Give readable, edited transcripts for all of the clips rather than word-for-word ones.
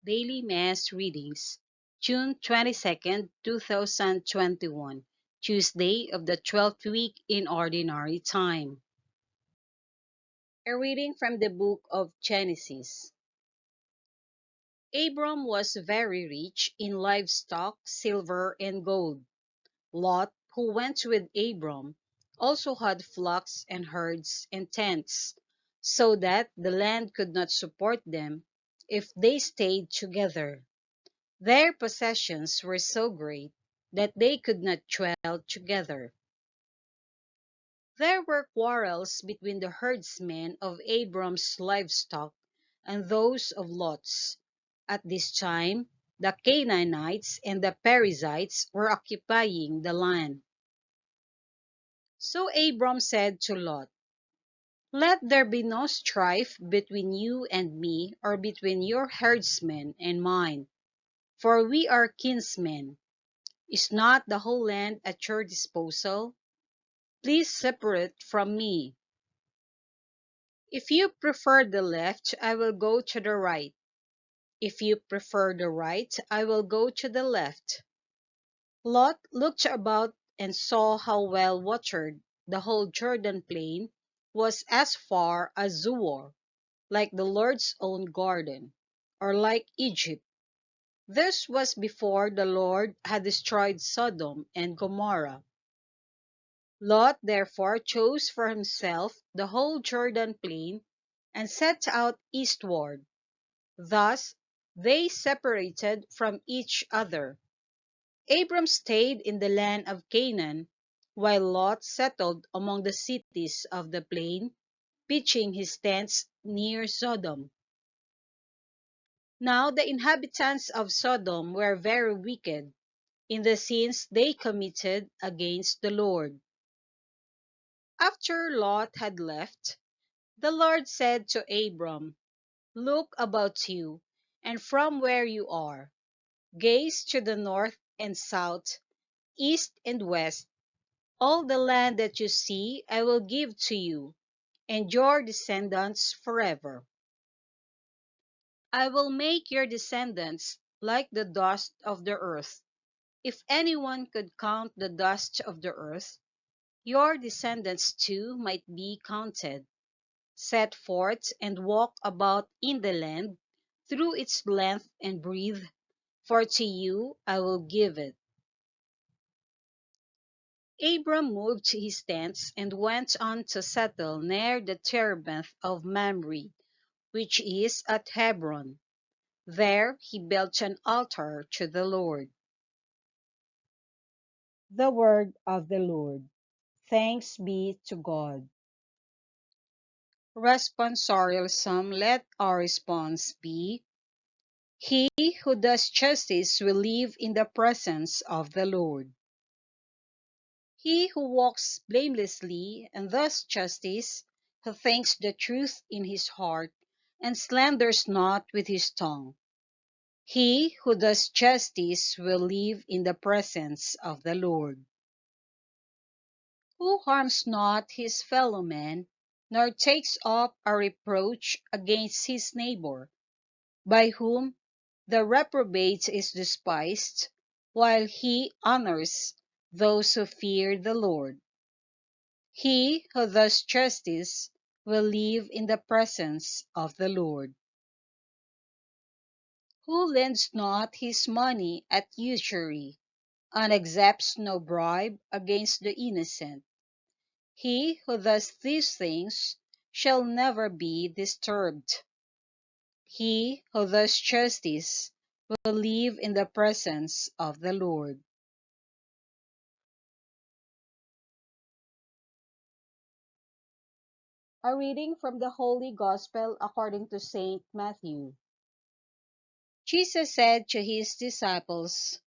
Daily Mass Readings, June 22nd, 2021, Tuesday of the 12th week in Ordinary Time. A reading from the book of Genesis. Abram was very rich in livestock, silver, and gold. Lot, who went with Abram, also had flocks and herds and tents, so that the land could not support them if they stayed together. Their possessions were so great that they could not dwell together. There were quarrels between the herdsmen of Abram's livestock and those of Lot's. At this time, the Canaanites and the Perizzites were occupying the land. So Abram said to Lot, "Let there be no strife between you and me, or between your herdsmen and mine, for we are kinsmen. Is not the whole land at your disposal? Please separate from me. If you prefer the left, I will go to the right. If you prefer the right, I will go to the left." Lot looked about and saw how well watered the whole Jordan plain was, as far as Zoar, like the Lord's own garden, or like Egypt. This was before the Lord had destroyed Sodom and Gomorrah. Lot therefore chose for himself the whole Jordan plain and set out eastward. Thus they separated from each other. Abram stayed in the land of Canaan, while Lot settled among the cities of the plain, pitching his tents near Sodom. Now the inhabitants of Sodom were very wicked in the sins they committed against the Lord. After Lot had left, the Lord said to Abram, "Look about you, and from where you are, gaze to the north and south, east and west. All the land that you see I will give to you and your descendants forever. I will make your descendants like the dust of the earth. If anyone could count the dust of the earth, your descendants too might be counted. Set forth and walk about in the land through its length and breadth, for to you I will give it." Abram moved his tents and went on to settle near the terebinth of Mamre, which is at Hebron. There he built an altar to the Lord. The word of the Lord. Thanks be to God. Responsorial Psalm. Let our response be: He who does justice will live in the presence of the Lord. He who walks blamelessly and does justice, who thinks the truth in his heart, and slanders not with his tongue. He who does justice will live in the presence of the Lord. Who harms not his fellow man, nor takes up a reproach against his neighbor, by whom the reprobate is despised, while he honors those who fear the Lord. He who does justice will live in the presence of the Lord. Who lends not his money at usury, and accepts no bribe against the innocent. He who does these things shall never be disturbed. He who does justice will live in the presence of the Lord. A reading from the Holy Gospel according to Saint Matthew. Jesus said to his disciples,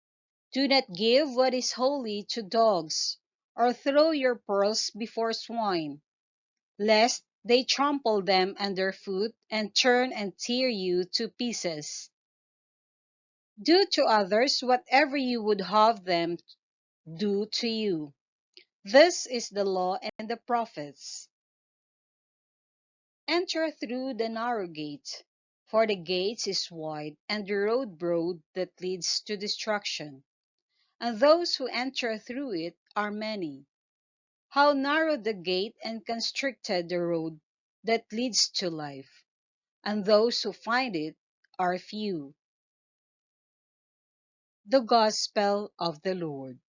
"Do not give what is holy to dogs, or throw your pearls before swine, lest they trample them underfoot and turn and tear you to pieces. Do to others whatever you would have them do to you. This is the law and the prophets. Enter through the narrow gate. For the gate is wide and the road broad that leads to destruction, and those who enter through it are many. How narrow the gate and constricted the road that leads to life, and those who find it are few. The Gospel of the Lord.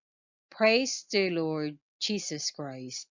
Praise the Lord Jesus Christ.